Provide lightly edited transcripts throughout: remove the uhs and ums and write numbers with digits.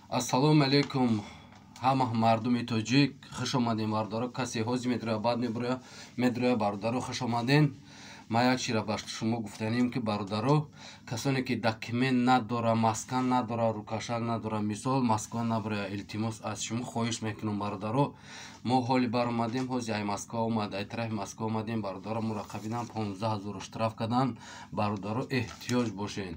Ассалому алейкум ҳама мардуми тоҷик, хуш омадин бародаро. Касе ҳози медроя баъд медроя бародаро, хуш омадин. Ман як чира ба шумо гуфтанем ки бародаро, касоне ки документ надора, маскан надора, рукашак надора, мисол Москва набаря, илтимос аз шумо хоҳиш мекунам бародаро. Мо ҳоли баромадем, ҳози ай Москва омад, ай тарафи Москва омадем бародаро, муро қабидан 15 000 штраф кадан. Бародаро эҳтиёҷ бошен.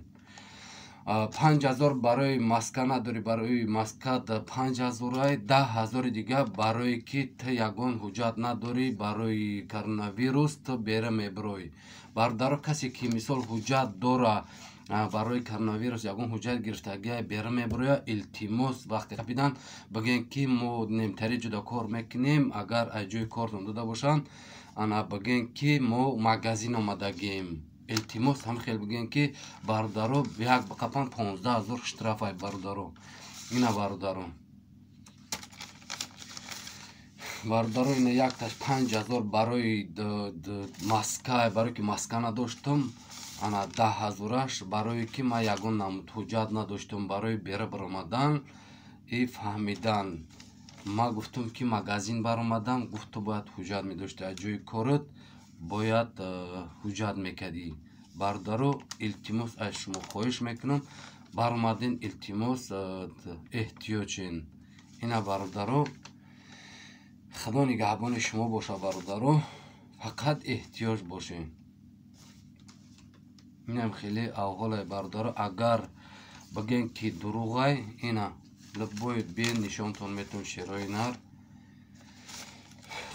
5000 барои маска надори, барои маска 5000, 10 000 дига барои ки ту ягон ҳуҷҷат надори барои коронавирус ту бера меброи. Бародаро, касе ки мисол ҳуҷҷат дора барои коронавирус ягон ҳуҷҷат гирифтагия бера меброя, илтимос вақте капидан бигӯен ки мо немтари ҷудо кор мекунем. Агар аз ҷои кортон дода бошанд, ана бигӯен ки мо магазин омадагем. Илтимос ҳам хел бигӯен ки бародаро як бақапан 15 000 штраф ай бародаро. Ина бародаро. Бародаро ина якташ 5000 барои маска, барои ки маска надоштам, ана 10 000аш барои ки ман ягон намуд ҳуҷҷат надоштам барои бера баромадан и фаҳмидан. Ман гуфтам ки магазин баромадам, гуфт ту бояд ҳуҷҷат медошти, аз ҷои корат бояд ҳуҷҷат мекардӣ. Бародаро, илтимос аз шумо хоҳиш мекунам, баромадин илтимос эҳтиёҷен. Ина бародаро, худо нигаҳбони шумо боша бародаро, фақат эҳтиёҷ бошен. инам хеле авҳолай бародаро. Агар бигӯен ки дурӯғай, ина бояд биен нишонтон метавон шерои нар.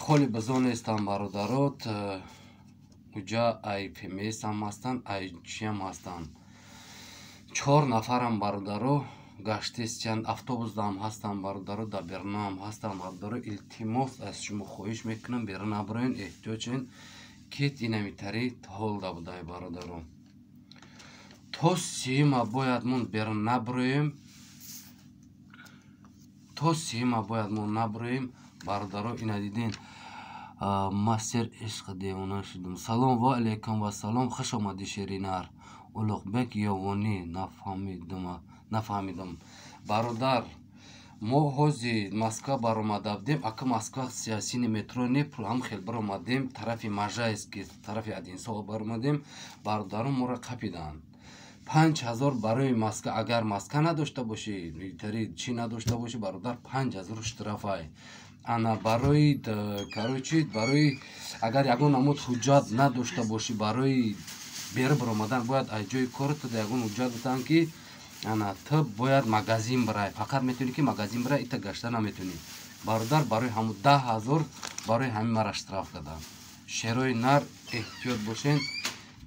холи бизонестам бародарот, уҷа ай фмс ҳам ҳастанд, ай чиам ҳастанд. 4 нафарам бародаро, гаштестиан автобус дам ҳастанд бародаро, да бернаам ҳастанд бародаро. илтимос аз шумо хоҳиш мекунам бера наброен, эҳтиёҷен кит инамитари ҳолда будай бародаро. то сиюма бояд мон бера наброем, то сиюма бояд мон наброем бародаро. ина дидин мастер ишқи девона шудам. Салом ва алейкум ва салом, хуш омади шеринар. Улуғбек Ёвонӣ, нафаҳмидам. Бародар, мо ҳози Москва баромада будем, ака Москва сини метро не ҳам хел баромадем, тарафи Можайски, тарафи Одинцово баромадем. Бародаро моро қапиданд. 5000 барои маска, агар маска надошта бошӣ, тари чӣ надошта бошӣ бародар, 5000 штраф ай. Ана барои карочи, барои агар ягон намуд ҳуҷҷат надошта бошӣ барои бера баромадан, бояд аз ҷои корат ту ягон ҳуҷҷат бутан ки ана ту бояд магазин барай, фақат метавонӣ ки магазин барай, ита гашта наметавонӣ. Бародар, барои ҳамун 10 000 барои ҳамин мара штраф дадам. Шерои нар эҳтиёт бошен.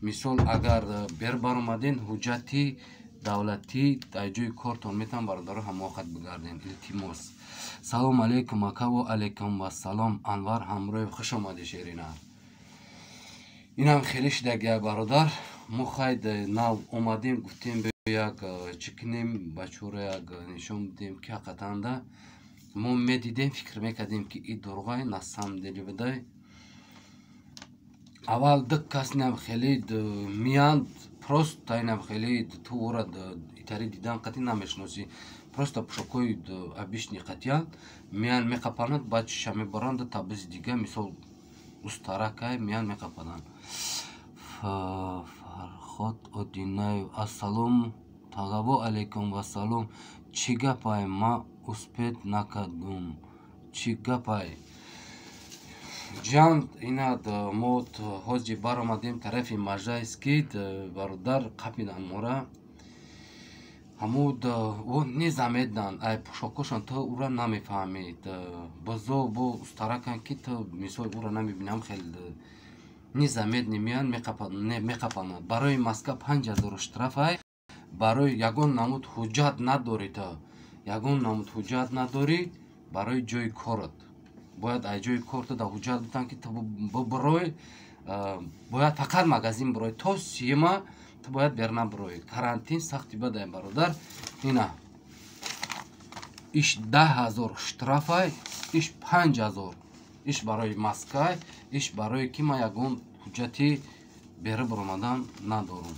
Мисол агар бера баромаден ҳуҷҷати давлатӣ аз ҷои кортон метавон бародаро ҳамоҳақат бигарден. илтимос. Салом алейкум ака. Ва алейкум ва салом. Анвар ҳамроев, хуш омади шеринар. инам хеле шидагия бародар. мо хайд нав омадем, гуфтем як чӣ кунем, бачаҳоро як нишон будем ки ҳақиқатанда мо медидем, фикр мекардем ки и дурӯғай, на самом деле будай. аввал ду кас инам хеле миянд, просто инам хеле ту ора итари дидан қати намешиносӣ, просто пушакои обични қатиянд миянд меқапананд, баъд шиша мебаранд табизи дига, мисол устаракай миянд меқапананд. Фарход Одинаев, ассалом тағаво алейкум ва салом. Чӣ гапай, ма успед накардум, чӣ гапай? ҷан, ина мо ҳози баромадем тарафи Можайски, бародар қапидан мора. ҳамуд незамедан ай пушокошон ту ура намефаҳмед. бозо бо устаракан ки ту мисол ура намебинам, хеле незамед немиянд, меқапанад. барои маска 5000 штраф ай. барои ягон намуд ҳуҷҷат надорӣ, ту ягон намуд ҳуҷҷат надорӣ барои ҷои корат. бояд аз ҷои корта да ҳуҷҷат бутан ки ту бубурой, бояд фақат магазин бурой. то сиюма ту бояд берна бурой. карантин сахти бадай бародар. ина иш 10 000 штраф ай, иш 5000, иш барои маска ай, иш барои ки ман ягон ҳуҷҷати бера баромадан надорам.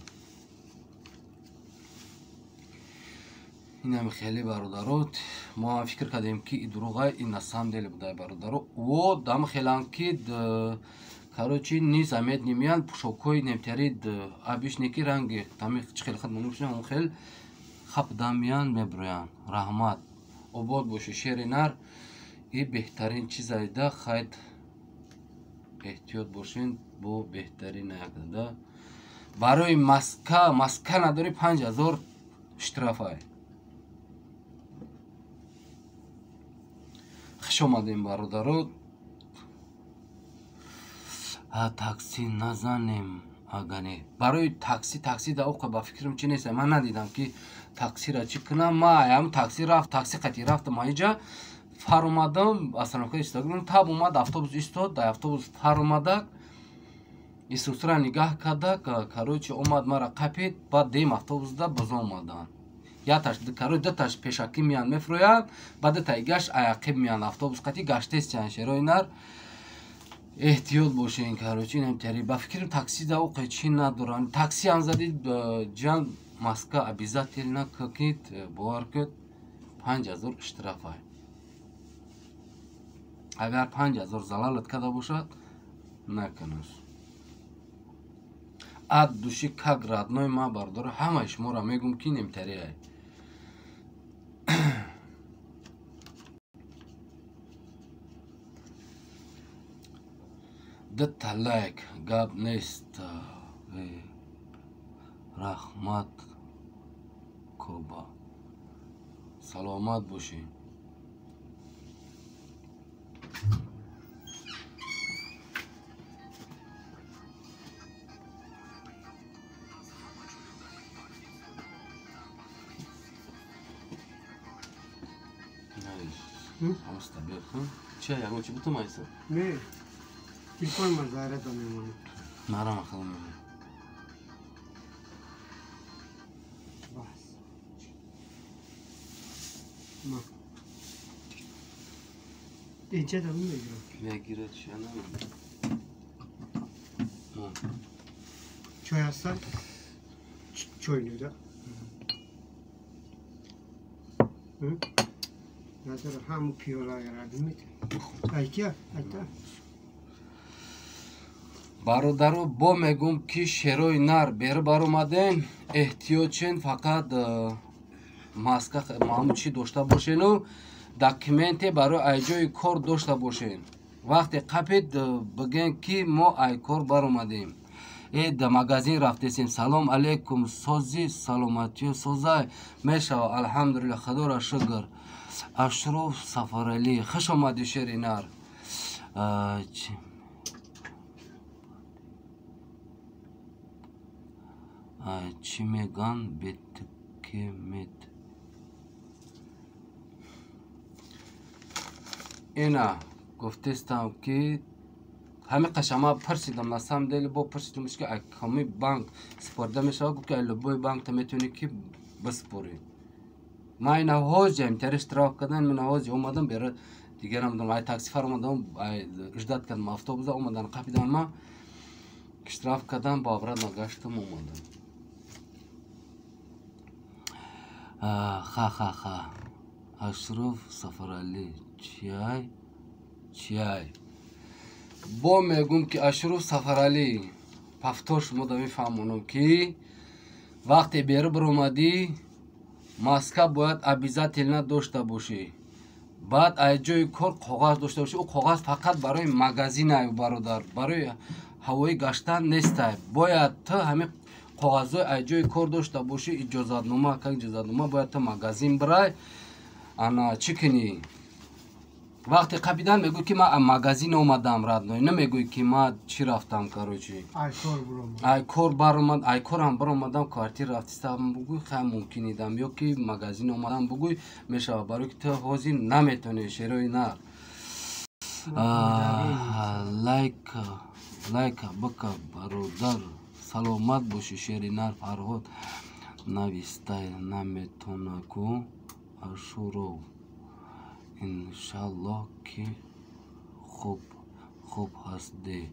این هم خیلی برادرات ما فکر کردیم که این دروغه این نسام دل بوده برادرات و دام خیلان که کاروچی نیز امید نمیان پشوکوی نمیترید آبیش نکی رنگی تامی خیلی خد منوشن اون خیل خب دامیان مبریان رحمت عباد باشه شیر نر این بهترین چیز ایده خواهد احتیاط باشین با بهترین نکده برای مسکه نداری 5000 اشتراف های خوش آمدیم برادرات تاکسی نزنیم اگنی برای تاکسی دا اوقا با فکرم چی نیست من ندیدم که تاکسی را چی کنم ما هم تاکسی رفت تاکسی قطعی رفتم اینجا فر اومدم اصلا که استگرام تاب اومد اتوبوس ایستاد در اتوبوس فر اومد ایسوسرا نگاه کرده کاروچی اومد مرا قپید بعد دیم اتوبوس دا باز اومدن یا تاش کارو دو تاش پیشاکی میان میفرویان بعد تایگاش عقب میان اتوبوس قطعی گشته چند شروع نر احتیاط باشین کاروچی نمیتری با فکرم تاکسی دا اوقا چی ندارن تاکسی هم زدید جان ماسکا ابیزات تلنا ککید باور کد 5000 اشتراف های اگر 5000 زلالت کده باشد نکنش اد دوشی کگ رادنوی ما بردار همه شما را میگم که نمیتری های ده لایک گاب نیست رحمت کوبا سلامت باشین همست بیخون چه یکم چی بودم ایسا؟ نه تلفن مزاره تا میمونه مرا مخدم میمونه بس ما اینجا دارم میگیرم بگیره چیه نمیده چای هستن؟ چای نده نداره همون پیولای رد میده ایتیا ایتا برادرو با میگم که شروع نر بر اومدن احتیاجن فقط ماسکا معمول چی داشته باشین و داکیومنت برای ایجای کار داشته باشین وقتی قپید بگن که ما ای کار بر اومدیم د مغازین رفتیم سلام علیکم سوزی سلامتی سوزای میشو الحمدلله خدا را شکر اشرف سفرعلی خوش آمدی شیر نر چی میگن بتکمت اینا گفتستم که همه قشما پرسیدم نسام دل با پرسیدمش که اکامی بانک سپرده میشه گفت که لبوی بانک تا میتونی که بسپوری ما این حوض امتر اشتراک کردن من حوض اومدم بره دیگر نمیدونم ای تاکسی فرمودم اجداد کردم اتوبوس اومدن قپیدن ما اشتراک کردم بابرد نگشتم اومدم خا اشرف سفرعلی چیای با میگم که اشرف سفرعلی پفتوش شما میفهمونم که وقتی بیر بر اومدی ماسکا باید ابیزات تلنا داشته باشی بعد ایجای کار کاغذ داشته باشی او کاغذ فقط برای مغازین ای برادر برای هوای گشتن نیست باید تو همه کاغذ ایجای کار داشته باشی اجازتنامه که اجازتنامه باید تو مغازین برای انا چی کنی وقتی قبیدن میگوی که ما مغازین اومدم رد نمیگوی که ما چی رفتم کاروچی ای کار برآمد ای کار هم برآمدم کارتی رفتم بگوی خیلی ممکنیدم یا که مغازین اومدم بگوی میشه برای که تو حوزی نمیتونی شروع نر لایک بکا برادر سلامت باشی شیر نر فرهاد نویسته نمیتونه کو اشورو انشالله که خوب هست ده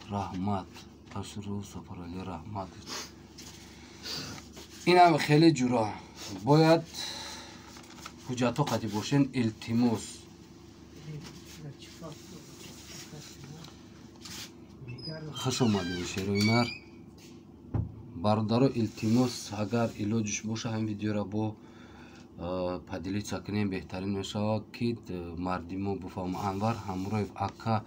رحمت اشرف سفرعلی رحمت این هم خیلی جورا باید حجت قطعی باشین. التماس خوش اومدید شیروینر برادرو. التماس اگر علاجش باشه هم ویدیو را با پدیلی چکنیم بهترین میشه که مردمو بفهم. انور همراه اکا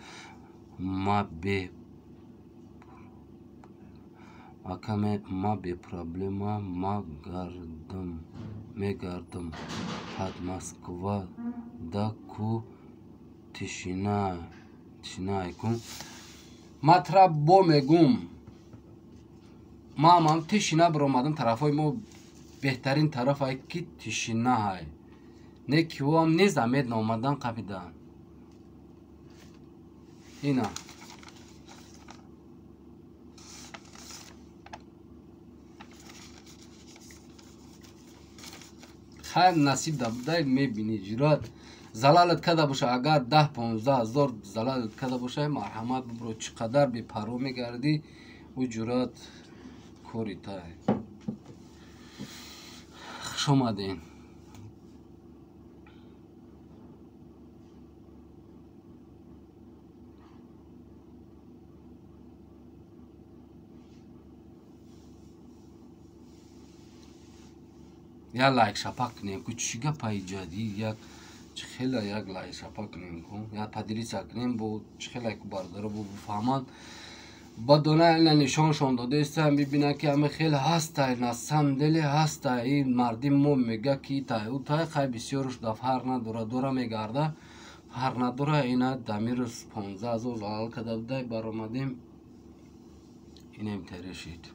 ما به پرابلم ما میگردم پد مسکوا دا کو تشینا ایکون مطرب با میگم ما هم تشینا برآمدم. طرفای ما بهترین طرف های که تشینا های نه کیو هم نزمید نامدن قبیدن اینا خیر نصیب دبده میبینی جرات زلالت کده باشه. اگر 10-15 هزار زلالت کده باشه مرحمت ببرو. چقدر بی پرو میگردی و جرات کوری تای. خوش اومدین. یا لایک شپک کنیم که چیگه پای جادی یک خیلی یک لایک شپک کنیم کن یا تدریس کنیم با خیلی که بارداره با بفهمند با دونه این نشانشان داده است. هم ببینه که همه خیلی هسته این صندلی هسته این مردم ما میگه که تای او تای خیلی بسیارش دفعه نداره دوره میگرده هر نداره. اینا دمیرس 15,000 زلال کده بوده برآمدیم این امتری شید.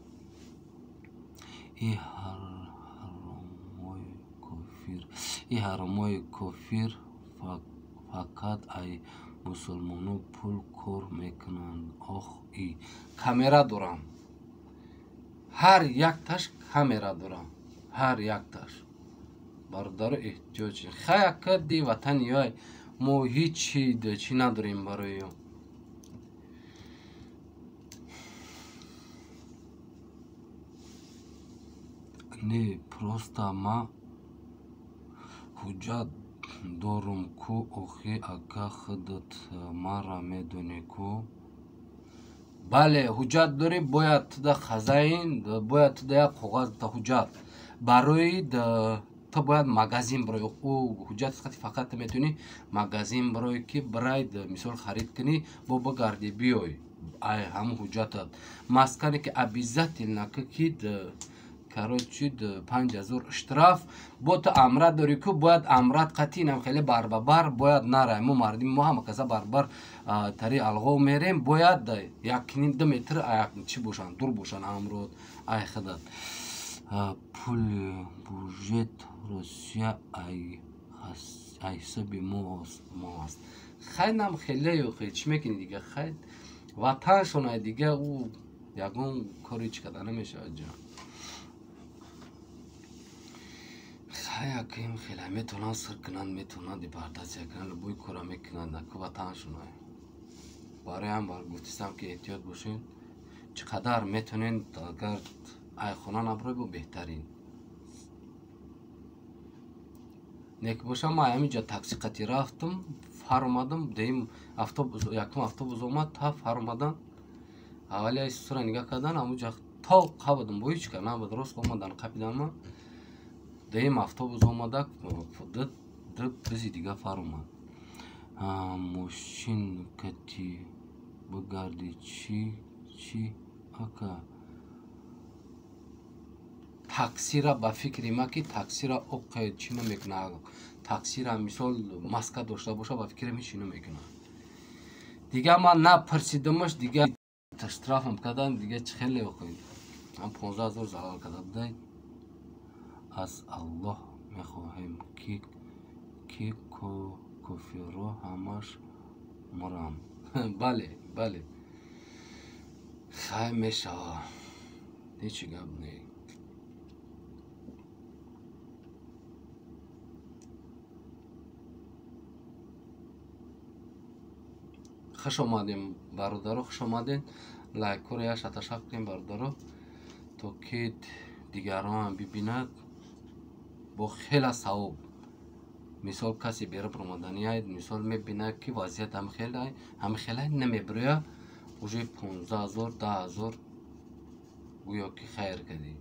این حرامای کافر فقط ای مسلمانو پول کار میکنند. آخ ای کامera دارم هر یک تاش کامera دارم هر یک تاش برادر احتیاج خیلی کدی وطن یای ما هیچی چی نداریم برای نه پروستا ما حجت دارم کو آخی اگه خودت ما را میدونی کو. بله حجت داری باید ده خزاین باید ده یک کاغذ تا حجت برای تا باید مغازین برای او حجت فقط میتونی مغازین برای که برای مثال خرید کنی با بگردی بیای ای هم حجتت مسکنی که ابیزت نکه که کاروچید 5,000 اشتراف با تو امرت داری که باید امرت قطعی نم خیلی بر بر باید نره. ما مردم ما هم کسا بر بر تری الگو میریم باید یک 2 متر چی باشن دور باشن امرود ای خدات پول بوجت روسیا ای حسابی ما است خیلی نم خیلی خیلی چی میکنی دیگه خیلی وطن شونه دیگه او یکون کاری چی کده نمیشه جا خیلی کم خیلی میتونن سر کنن میتونن دی پردازی کنن بوی کورا میکنن نکو وطن شونه برای هم بار گفتیستم که احتیاط باشین چقدر میتونین اگر ای خونه نبروی با بهترین نیک باشم. ما همینجا تاکسی قطعی رفتم فر اومدم دیم یکم افتا اومد تا فر اومدن اولی ای سورا نگاه کردن همونجا تا قبودم بوی چکر نه با درست اومدن قبیدن ما دیم افتا اومده دو بزی دیگه فر اومد ماشین کتی بگردی چی اکا تاکسی را با فکری ما که تاکسی را اوقع چی نمیکنه تاکسی را مثال ماسکه داشته باشه با فکر میشی نمیکنه دیگه ما نپرسیدمش دیگه اشترافم کردن دیگه چه خیلی اوقعی هم 15,000 زلال کرده بودی. از الله میخواهیم که کافی رو همش مرام بله خیلی میشه هیچی گب نی خوش آمدیم برادرو خوش آمدین لایک رو یا تشکر کنیم برادرو تا که دیگران هم ببیند бо хела савоб мисол касе бериб ромаданияд мисол мебинад ки вазият ҳамхелай намебироя уже 15,000 10,000 гӯё ки хайр кардӣ.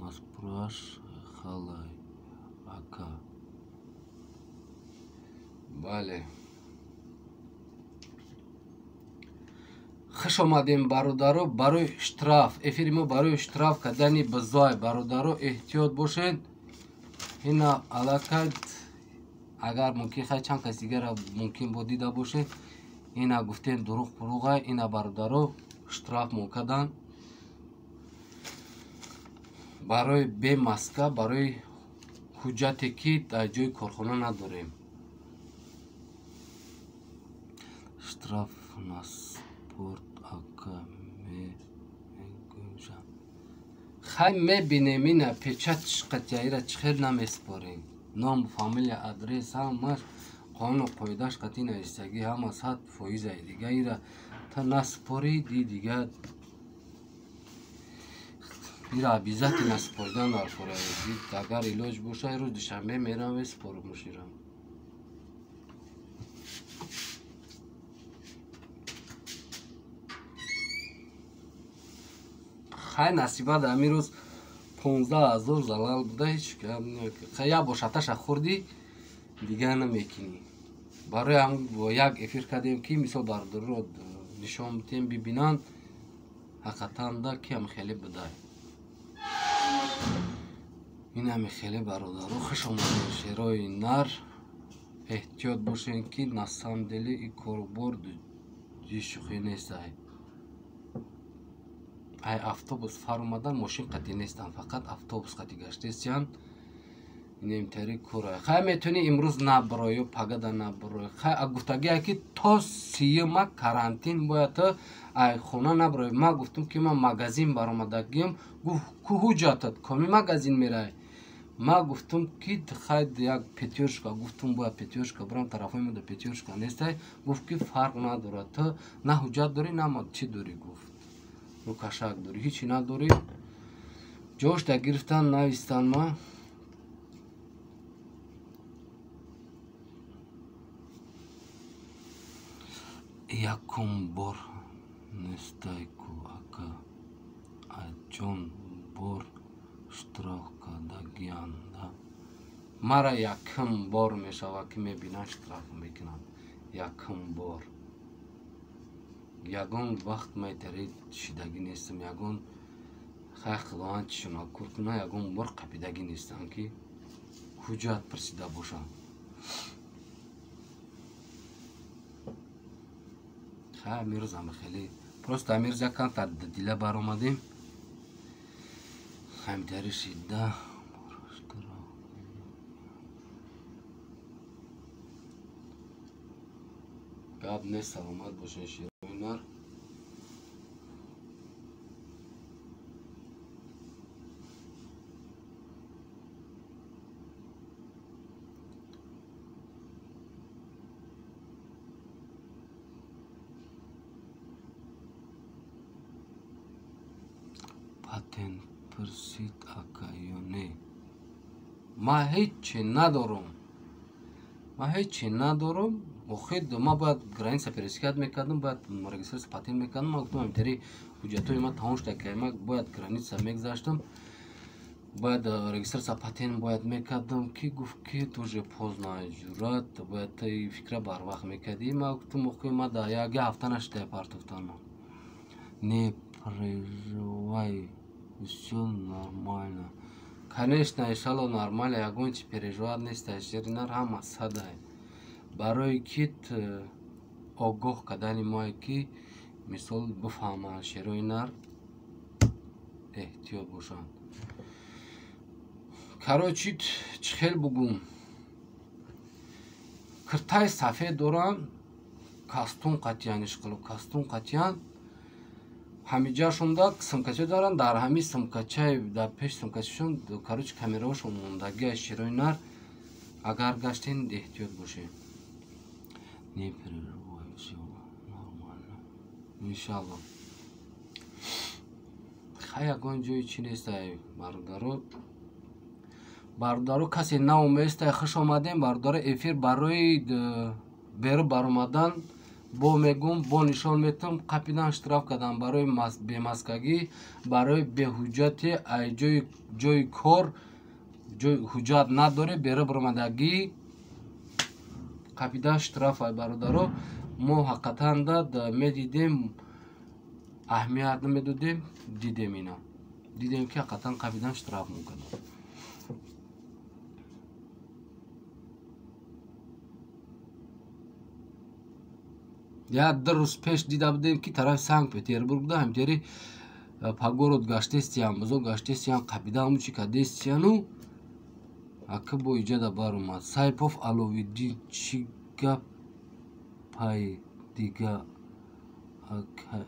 Наспрош халай ака. бале, хуш омадем бародаро. Барои штраф эфири мо барои штраф кардани бизой бародаро эҳтиёт бошед. ина аллакай агар мумкин хай чанд каси дигара мумкин бо дида бошед. ина гуфтем дуруғ пурӯғай ина бародаро штраф мокадан барои бемаска барои ҳуҷҷате ки дар ҷои корхона надорем. штраф на спорт ака мегӯжам. хай мебинем ина печатиш қатъира чихел намеспорем. ном фамилия адрес ҳамаш қонуну қоидаш қати навистагӣ ҳама 100% дига ира та наспориди дига ира обязати наспоридан алфораиди агар илоҷ боша рӯз душанбе мерам веспорам муширам. хай насиба дар ҳамин рӯз 15,000 залал буда ҳеҷ хай як бошаташа хурдӣ дига намекунӣ. барои ҳам бо як эфир кардем ки мисол бародарро нишон бидем бибинанд ҳақиқатан да ки ҳамхеле будай. ин ҳамхеле бародаро хуш омадед шерои нар. эҳтиёт бошед ки на самом деле и коробор ҷи шӯхӣ нестай. ай автобус фар омадан мошин қатӣ нестан фақат автобус қатӣ гаштесиян немтари курай. хай метуни имрӯз набро ё пагада набро. хай гуфтагия ки то 30 карантин бояд ай хона набро. ма гуфтам ки ман магазин баромадагиам. гуфт ку ҳуҷҷатат коми магазин мерай. ма гуфтам ки хай як пятёшка гуфтам бояд пятёшка бурам тарафои мо да пятёшка нестай. гуфт ки фарқ надорад то на ҳуҷҷат дорӣ на чӣ дорӣ. гуфт рукашак дорӣ ҳичи надорӣ. ҷошта гирифтан навистан ма якум бор нестай ку ака аҷон бор штраф кардагианда. мара якум бор мешавад ки мебинам штраф мекунам. якум бор ягон вақт метари шидагӣ нестам. ягон хай худованд чишона куркуна ягон бор қапидагӣ нестам ки ҳуҷҷат пирсида бошам. хай амирӯз ҳамхеле просто амирӯз якам та дила баромадем. ҳамдари шидда гап нест. саломат бошед широи нар. патент пирсид ака ё не. ман ҳече надорам. ман ҳече надорам. охир ма бояд граница пересекат мекардам. бояд регистрация патент мекардам. ман гуфтам ҳамтари ҳуҷҷатҳои ман тамом шуда ки ма бояд граница мегзаштам. бояд регистрация патент бояд мекардам ки гуфт ки уже поздно ҷурат бояд таи фикра барвақт мекардӣ. ман гуфтам охир ма да як ҳафта нашуда партуфтан. не переживай всё нормально. конечно иншалло нормально. ягон чи переживат нестай. шери нар ҳама садай. барои ки огоҳ кардани мое ки мисол бифаҳманд шерои нар эҳтиёт бошанд. короче чӣ хел бугум. киртаи сафед доранд. кастун қатиян ишқилоб кастун қатиян. ҳамиҷашонда сумкача доранд. дар ҳамин сумкачаи дар пеши сумкачашон короче камераҳошон мондагиа шерои нар агар гаштин эҳтиёт бошед. Не переживай, всё нормально. Иншаллоҳ. Хай ягон ҷои чӣ нестай бародаро. Бародаро касе наоместай хуш омадем. Бародаро эфир барои беру баромадан бо мегум бо нишон метум қапидан штраф кадан барои бемаскагӣ, барои беҳуҷҷати ай ҷои кор ҳуҷҷат надоре беру баромадагӣ қапидан штраф. Ай бародаро мо ҳақиқатан медидем аҳамият намедодем, дидем ина. Дидем ки ҳақиқатан қапидан штраф мекунад. Як ду рӯз пеш дида будем ки тарафи Санкт Петербургда ҳамҷари пагород гаштестиян, бузург гаштестиян, қапидан мучи кадестияну ака бо иҷада баромад. Сайпов Аловиддин чӣ гапай дига ака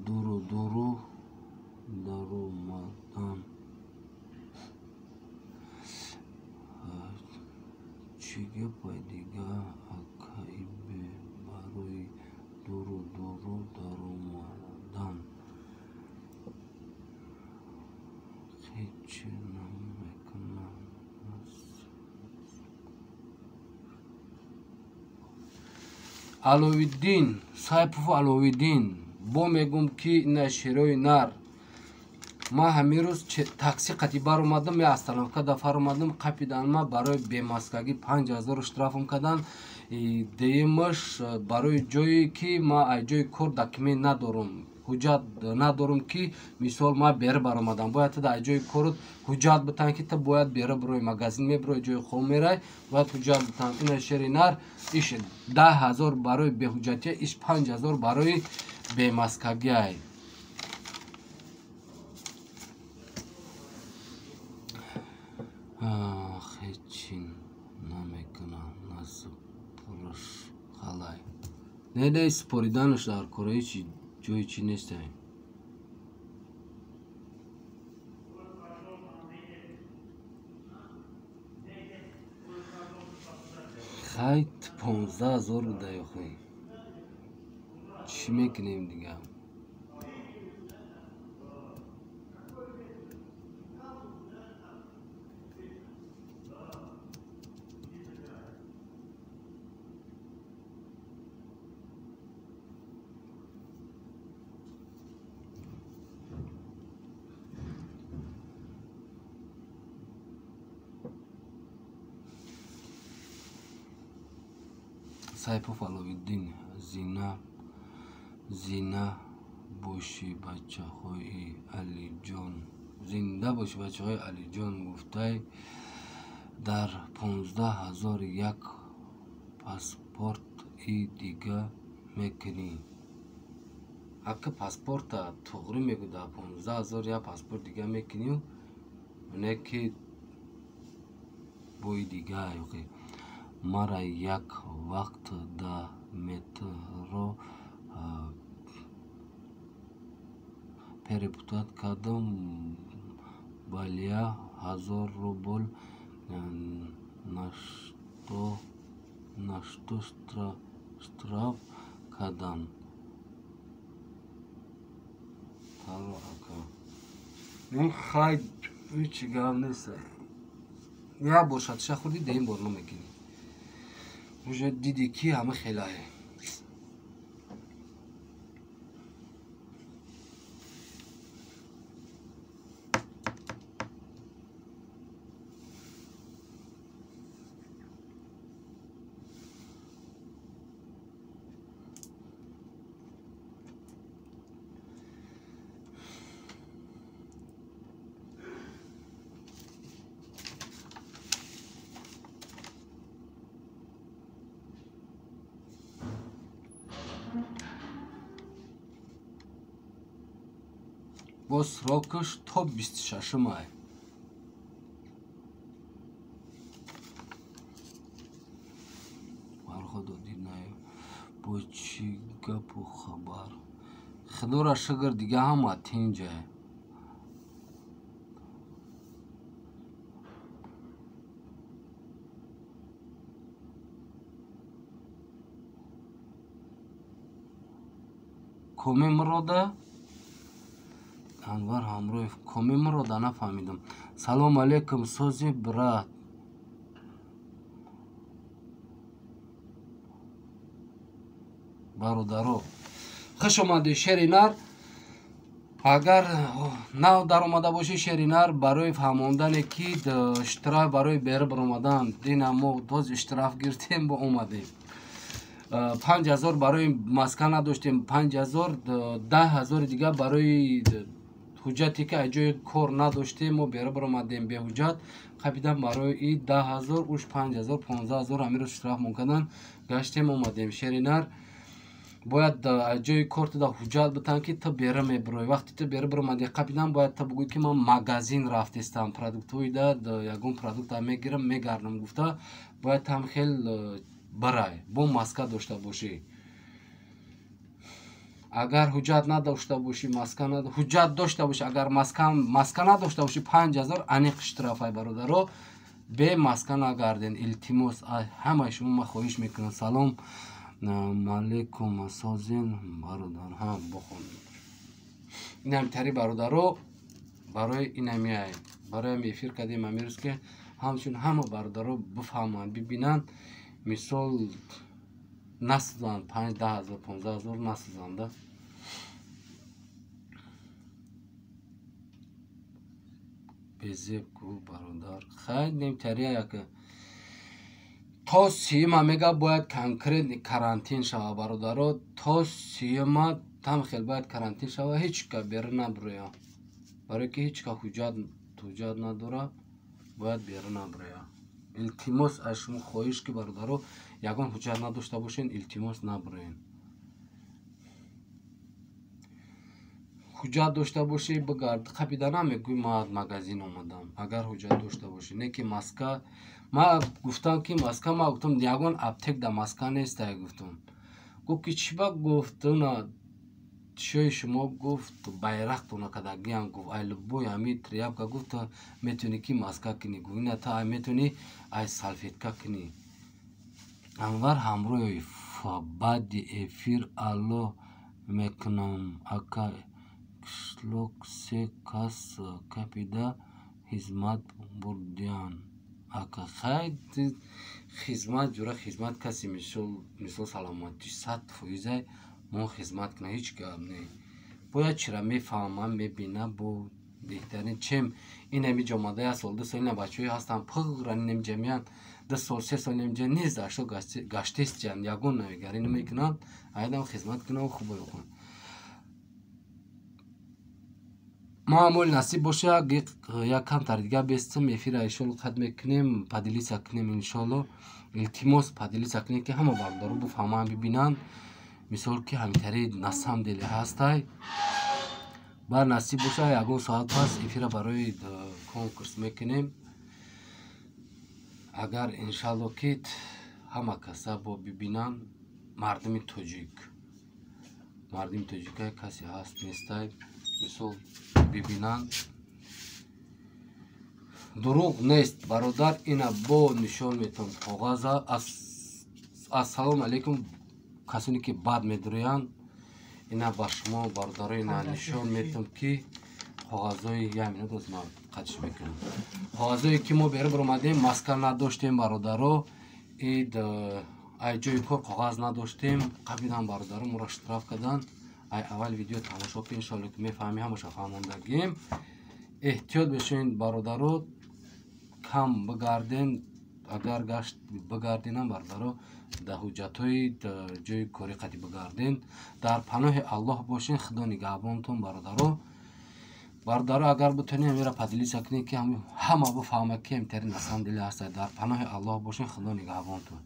дуру даромадан чӣ гапай дига акаибе барои дуру даромадан ҳеҷ намекунам. Аловиддин, Сайпов Аловиддин, бо мегум ки ина шерои нар. Ман ҳамин рӯз такси қатӣ баромадам, я остановка дафар омадам, қапидан ма барои бемаскагӣ 5000 штрафам кадан. Деимаш барои ҷое ки ма ай ҷои кор документ надорам, ҳуҷҷат надорам ки мисол ма бера баромадам. Бояд ту ай ҷои корот ҳуҷҷат бутан ки ту бояд бера барои магазин мебарои ҷои хоб мерай, бояд ҳуҷҷат бутан. Ина шери нар иш 10000 барои беҳуҷҷатия, иш 5000 барои бемаскагиай. Ҳечин намекунам насупураш халай. Не спориданаш дар кораи чи ҷои чи нестай. Хайт 15000 буда ёхои. Чӣ мекунем дига? Сайпов Аловиддин, зина боши бачаҳои Алиҷон, зинда боши бачаҳои Алиҷон гуфтай дар 15000 як паспорти дига мекунӣ. Ака паспорта туғри мегӯ дар 15000 як паспорт дига мекунӣ, не ки бои дига ёқи. Мара як вақт да метро перепутат кардам, балия 1000 рубл нашто штраф кадан. Таро ака. Ин хай ҳеҷ гап нест. Я бошад шахуди да ин бор намекунӣ. Уже диди ки ҳама хелае. бо срокаш то 26 май. Бархододинай бо чӣ гапу хабар худора шигр дига ҳама тинҷа коме мурода анвар ҳамроев коме мурода нафаҳмидам. Салому алейкум сози брат бародаро хуш омадӣ шери нар. агар нав даромада боши шери нар барои фаҳмондане ки иштирок барои бера баромадан дина мо боз иштирок гирифтем бо омадем 5000 барои маскан надоштем 5000 10000 дига барои ҳуҷҷате ки аҷои кор надоштем мо бера баромадем беҳуҷҷат қабидан барои и 10000 уш 5000 15000 ҳамиро иштирок монкардан гаштем омадем шери нар. бояд ҷои кортуда ҳуҷҷат бутан ки ту бера мебароӣ. Вақте ту бера баромадӣ қабидан бояд ту бигӯӣ ки ман магазин рафтестам продуктҳои ягон продукта мегирам мегардам гуфта бояд там хел барай бо маска дошта бошӣ. агар ҳуҷҷат надошта бошӣ маска ҳуҷҷат дошта бошӣ агар маска надошта бошӣ 5000 аниқ иштирофай бародаро бе маска нагарден илтимос ҳамаи шумо ма хоҳиш мекунам. салом алейкум созен бародар ҳа бохон инамтари бародаро барои инамиай барои эфир кардем амирӯз ки ҳамчун ҳама бародаро бифаҳманд бибинанд мисол насӯзанд 5-10,000 15,000 насӯзанда безеб гу бародар хай немтария яка то сиюма мега бояд конкрет карантин шава бародаро то сиюма там хел бояд карантин шава ҳеҷ ка бера набироя барое ки ҳеҷ ка ҳуҷҷат надора бояд бера набироя. илтимос аз шумо хоҳиш ки бародаро ягон ҳуҷҷат надошта бошен илтимос набироен. ҳуҷҷат дошта бошӣ бигард қабида намегӯӣ ман магазин омадам агар ҳуҷҷат дошта бошӣ не ки маска ма гуфтам ки маска ма гуфтам ягон аптек да маска нестай гуфтам гуфт ки чӣ ба гуфтуна чӯи шумо гуфт байрақтуна кадагиам гуфт айлубой ҳами тряпка гуфт метавонӣ ки маска кунӣ гуфт ина та метавонӣ ай салфетка кунӣ. анвар ҳамроев баъди эфир алло мекунам ака кишлок се кас капида хизмат бурдиян ака хай хизмат ҷура хизмат каси мисол саломатӣ 100% мо хизмат кунам ҳеҷ гап не бояд чира мефаҳмам мебина бо беҳтарин чем инами ҷомада 1 сол 2 сол ина бачаҳое ҳастанд пурран инами ҷамиан 2 сол 3 сол инами ҷамиан низ дашто гаштестиан ягон навигарӣ мекунанд айдам хизмат кунам хубо ёхам маъмул насиб боша як камтар дига бестим эфира иншолло қат мекунем падилиса кунем иншолло илтимос падилиса кунем ки ҳама бародаро бифаҳманд бибинанд мисол ки ҳамитари насамделе ҳастай бар насиб боша ягон соат пас эфира барои конкурс мекунем агар иншалло ки ҳама каса бо бибинанд мардуми тоҷикай касе ҳаст нестай мисол бибинанд дурӯғ нест бародар ина бо нишон метавон коғаза ассалому алейкум касоне ки бад медуроянд ина ба шумо бародаро ина нишон метавон ки коғазои яминут аз ман қатиш мекунам коғазое ки мо бера баромадем маска надоштем бародаро ид ай ҷои кор коғаз надоштем қабидан бародаро моро иштироф карданд ай аввал видео тамошо ки иншолло ки мефаҳмӣ ҳамаша фаҳмондагием эҳтиёт бошед бародаро кам бигарден агар гашт бигардинам бародаро дар ҳуҷҷатҳои ҷои кори қади бигарден дар паноҳи аллоҳ бошен худо нигаҳбонтон бародаро агар битонем ҳамира падилиса кунем ки ҳама бифаҳма ки ҳамитари насамделе ҳаста дар паноҳи аллоҳ бошен худо нигаҳбонтон.